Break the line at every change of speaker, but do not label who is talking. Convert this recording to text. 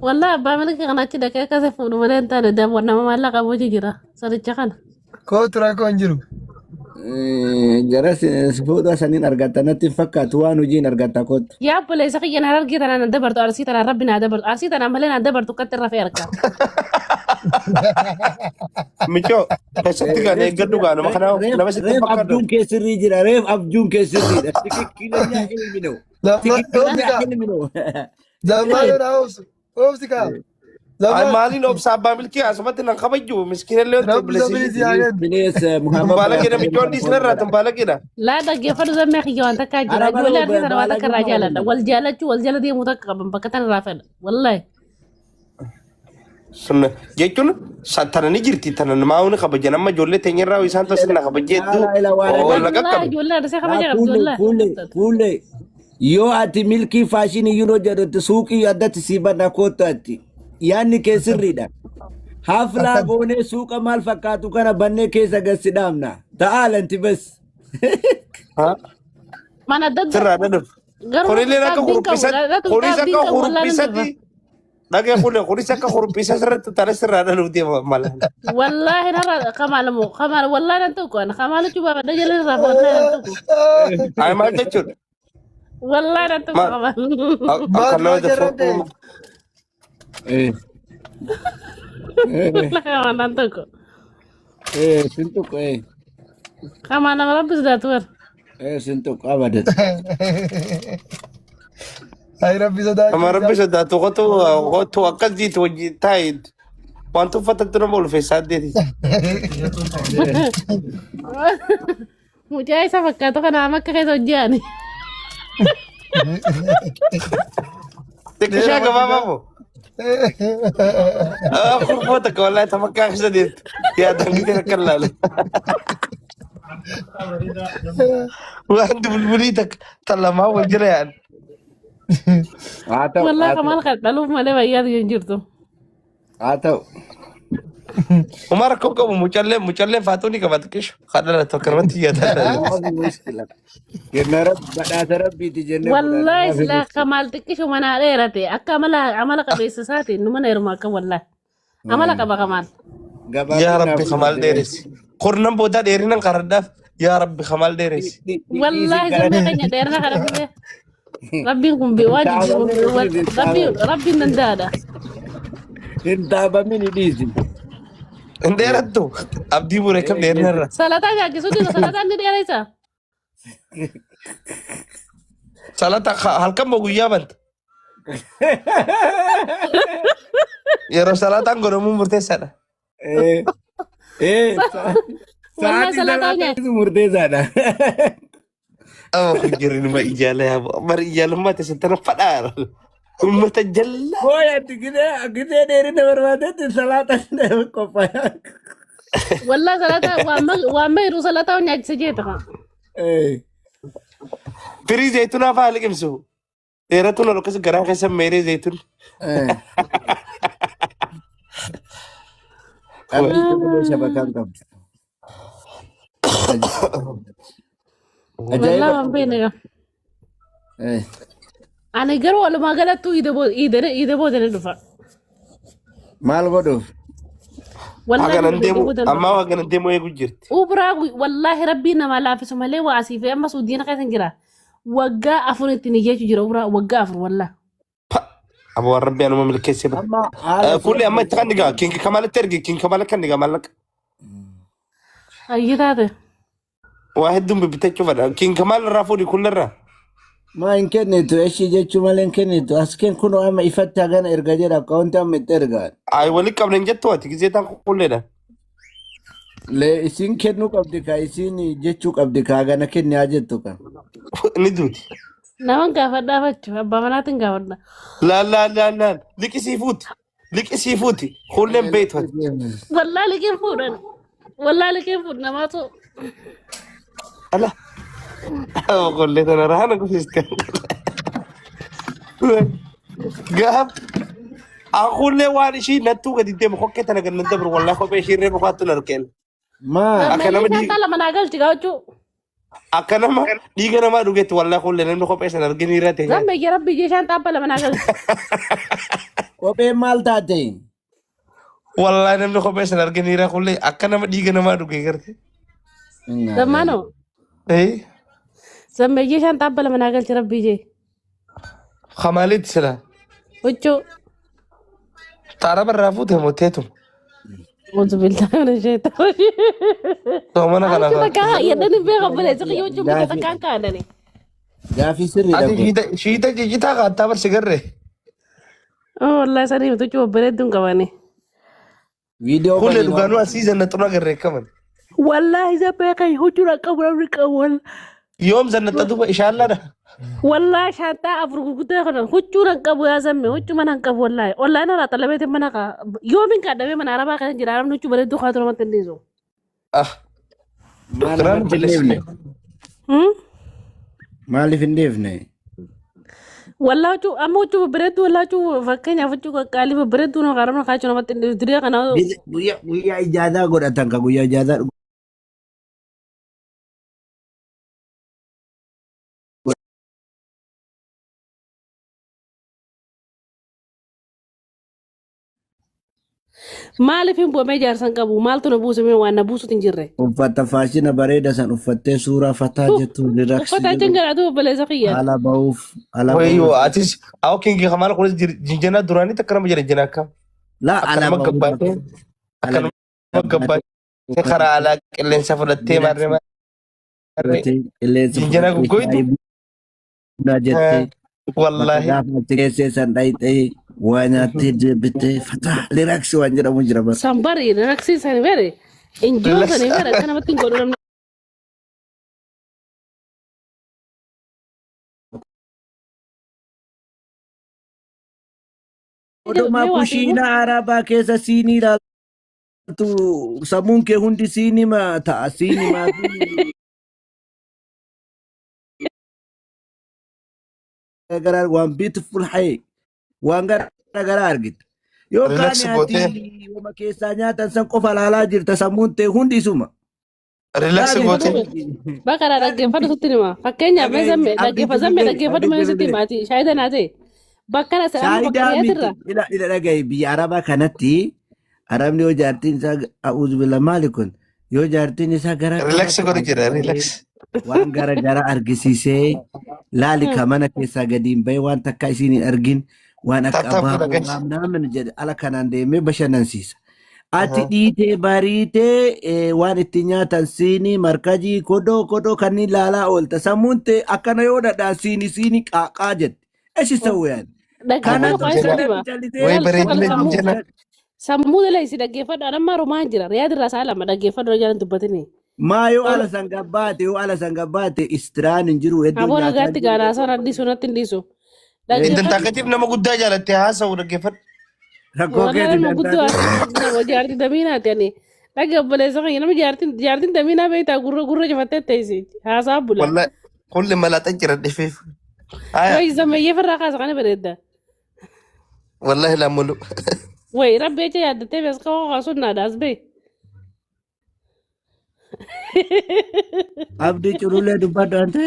والله بعمل لك قناتي دكا كذا فون ولا انت ده وانا ما لك ابو جيرا صار كان
Kootura koo hin jiru.
Jaras fuudha saniin argata natti fakkaatu waan hojiin argata kottu.
يا ابو ليس خي انا رجيت انا دبرت ارسيت انا ربنا دبرت ارسيت انا ملينا دبرت كتر رفيرك
Micho, keessatti kan eeggadhu gaana makana nama sitti
Reef
fakkaatu.
abjuun keessirrii jira. Reef abjuun keessirriidha. Tikikkiilanya ilminoo. Tikikkiilanya ilminoo.
Zammaanoo oobsu. Oobsi kaa.
Ay
Zammaan
maaliin obsa abbaa milkii asumatti nan kabajju miskiina illee
rabbi
bilisi.
sabilii si haa kennu.
Binees Muhammad.
Baala keenya michoon dhiisna irraa tan baala keenya.
لا دقي فرز ما خي وانت كاجرا ولا ارسيت انا ولا كراجالا والجالتش والجلدي متقبل بكتن رافل والله
Sun jechuun tanani jirti tanan maa'uun kabajan amma ijoollee teenya irraa isaan tasin na kabajjeetu.
والله
Laga
ولا ارسيت خبجا والله
Fuulee yoo ati milkii faashinii yunoo jedhutti suuqii addatti si banna kootu ati yaanni keessirriidha. Haflaa goonee suuqa maal fakkaatu kana bannee keessa gassi dhaabna. Ta'aalanti bas.
ما انا ضد
sirraa dhadhaaf. Kunillee akka huruphisatti kunis akka huruphisatti dhagee kunis akka huruphisatti sirratti taane sirraa dhadhaaf deema mala.
والله نرى كمال مو كمال والله ننتقو انا كمال شوف بدل الرف والله ننتقو
Ay maal jechuudha.
والله ننتقو كمال
Akka nama
jarrabde.
والله كمال ننتقو
Sintuq
كمال انا ربي زداتور
sintuq abadan.
Ay rabbi sodaachisa.
Nama rabbi sodaatu qotu akkas jiitu wajji taa'id. Wanti uffatatti nama ulfeessaa addeeti.
mucaa isa fakkaatu kana akka keessa hojjeani
Xiqqishaa gabaabaa moo? Kurfoo takka wallaahi tamakkaa keessa deemtu. Yaadan gidee akka laale. Wanti bulbulii takka tan lamaa wal jira yaa'an.
Haa ta'u.
والله كمال kan dhaluuf malee bayyaatu hin jirtu
Haa ta'u.
Uma rakkoo qabu mucallee faatuu ni qaba xiqqishu. Kadhana tokko namatti yaadatan.
Kenna badhaasa rabbiiti jennee
والله sila kamaal xiqqishu mana dheerate akka amala qabeessa isaati nu mana heerumaa akka wallahi amala qaba kamaal
Yaa Rabbi kamaal dheeresi. Kurnan booda dheerinan qaradhaaf yaa Rabbi kamaal dheeresi.
والله زمي keenya dheerina kana fide rabbiin kun waajib rabbiin dandaadha
Hin dhaabamini dhiisi.
Hin dheerattu abdii bu'uure kam dheerinarra.
salataa gaagisuuti salataan ni dheeraysa
Salata halkan moo guyyaa banta? Yeroo salataan godhamuun murteessaadha.
Sa'aatii salaataatu murteessaadha.
Oh, jirin ma ijaala yaa bari ijaalummaa ta'e santana fadhaara. Uummata jallaa.
Hooy ati gidee dheerina barbaadetti salaataan qophaa'aa.
والله salataa waan meeru salataa nyaachisa jeeta
Firii zayituunaa fa'aa liqimsu. Dheeratuun ol akkas garaa keessa meeree zayituun.
Abdii tokko shabakaan qabdi.
والله waan beekne ani garuu walumaa galattuu iida boodani dhufa
Maal godhuuf?
Haganan deemu ammaa haganan deemu eegu jirti.
ubraa wallaahi rabbii nama laafisu malee waa asii fi amma suudiina keessa jira waggaa afur ittiin ijjeechu jira ubraa waggaa afur wallah
Abo waan rabbi anuma milkeessee bara.
Amma haala
Fuullee amma itti kan dhigaa kinki kamalatti ergi kinki kamala kan dhigaa mallaqa.
ayyi taate
Waa hedduun bibbitachuu fadha. Kinki kamal irraa fuudhi kullarraa.
maa hin kennitu ishii jechuu malee hin kennitu as kenn kun amma ifatti hagana erga jedha akkaawunti amma itti ergaa.
Ay waliin qabnan jettu ati gisee taan qulqulleedha.
Lee isiin kennuu qabdi ka isiin jechuu qabdi ka hagana kenni haa jettu kan.
Ni duuti.
naman gaafadhaa fachu abbaa manaatiin gaafadha
Laal liqisiifuuti. Liqisiifuuti. Kulleen beeytu ati.
wallaa liqeen fuudhan wallaa liqeen fuudhan namaatu
Ala. Qollee tana raana kufiiskan. Gaaf. Akullee waan ishii nattuu gadi deemu hokkee tana gad nan dabru wallaahi kophee ishii irree bofaattu narkeen.
Maa
Akka nama
meeshaan dhala manaa galchi gaachuu
akkanama dhiiga namaa dhugeetti wallaa kulle namni kophee sana arginu irratti
Zambe ya rabbi jeshaan xaabbala manaa gal.
Kopheen maal taate?
wallaa namni kophee sana arginu irra kulle akkanama dhiiga namaa dhugee garte.
Zammaano.
Eh
Zambe jeshaan xaabbala manaa galchi rabbi jee.
Khamaalitti sila
Huccuu.
taara barraa fuute moteetum.
Wanti biltaa mana sheetaa.
Soomana kana
Akka takkaa yadani beeka bale saka yoo jibu kata kan kaanani.
Gaafii sirriidha.
ati shiita jijjitaa kaattaa barsi garree.
Oh wallahi sani mutu cuba bareedduun qabani.
Viidiyoo
Kulle dhugaanuu asii zannaxuna garree qaban.
Wallahi isa beeka huccuu qabu namni qabu wal.
Yoom zannaxa duba ishaalladha.
Wallahi shantaa afur gurguddee kana huccuu qabu yaa zamme huccuu mana qabu wallahi. Wallahi na laata labeete mana ka yoomin kadhabee mana arabaa kana jira namni huccuu bareedduu kaatu namatti hin dhiisu.
Ah
Maaliif hin deefne?
Wallahi huccuu amma huccuu bareedduu wallahi huccuu fakkeenyaaf huccuu qaqqaalii bareedduu nama qaramna kaachuu namatti hin dhiisu diriyaa kana.
Guyyaa ijaadaa godhatan ka guyyaa ijaadaa
Maaliif hin bu'amee jaarsan qabu maaltu na buusame waan na buusutu hin jirre.
uffata faashina bareeda san uffattee suuraa fataa jettu
Uffata jin garaatu baleessa kiyya.
haala ba'uuf haala
wayyoo atis awo kingi kamaal kunis jinjana duraanii takka nama jedhan jina akkam.
laa
Akkanuma gabbaatee akkanuma gabbaatee karaa alaa qilleensa fudhattee maarree maarree jinjana goggoytu.
jettee
Wallaahi
gaafa keessee san dhayxee waa nyaattee deebitee fataa liraaksi waan jedhamu jira bara.
Sambari raksiisani bere injoosani bere akka namatti hin godhu namni.
Oduma kushiina arabaa keessa siinii ilaaltu sammuun kee hundi siinima ta'a siinimaa fi garaa waan beautiful haye waan garaa argita. Yookaan
Relax gootee.
ati wama keessaa nyaatan san qofa laalaa jirta sammuun tee hundi isuma.
rilaksi gootee.
Bakara dhaggeeffatu sitti hima. Fakkeenyaaf mee zamme dhaggeeffatu mee sitti himaati. Shaayida naa ta'e. Bakkara isa amma bakka
Shaayidaa
dhiyaatirra.
miti ila dhagaye biyya arabaa kanatti arabni yoo jaartiin isaa a'uuzu billah maali kun yoo jaartiin isaa gara
Rilaksi godhu jira rilaksi.
waan gara garaa argisiisee laali ka mana keessaa gadi hin bahe waan takka isiin hin argin waan akka
Tattaafuu
abaaboo
dhageessa.
waan naaman jedhe ala kanaan deemee bashannansiisa. Ati dhiitee bariitee waan itti nyaatan siinii markajii kodoo kanneen laalaa oolta sammuun ta'e akkana yoo dhadhaan siinii qaaqaa jette. Eshi sawwiyaan.
Dhaggeeffatu kan sitti hima.
Way bareedina jinjana.
Sammuu daleessi dhaggeeffadhu anammaa rumaan jira. Riyaadirraa isaa lama dhaggeeffadhu jaalan dubbatini.
Maa yoo ala san gabbaate istiraan hin jiru hedduu
Aboo nagaatti gaanaa sana dhiisu natti hin dhiisu.
Intan takkatiif nama guddaa jaalattee haasa'u dhaggeeffadhu.
Rakkoo
Waggaa nama guddoo nama jaartii damiinaati ani. Dhaggeeffaleessa kan nama jaartiin damiinaa beektaa gurra jafattee teessi. Haasaa bula.
Wallahi kulli malaata jira dhifeef. Aya
Wayi zammayyee firraa kaasa kana bareedda.
wallahi lammulu.
Wayi rabbee jee yaaddattee bees kawaa kaasuun naadaas bee.
abdii culullee dubbadhu ante.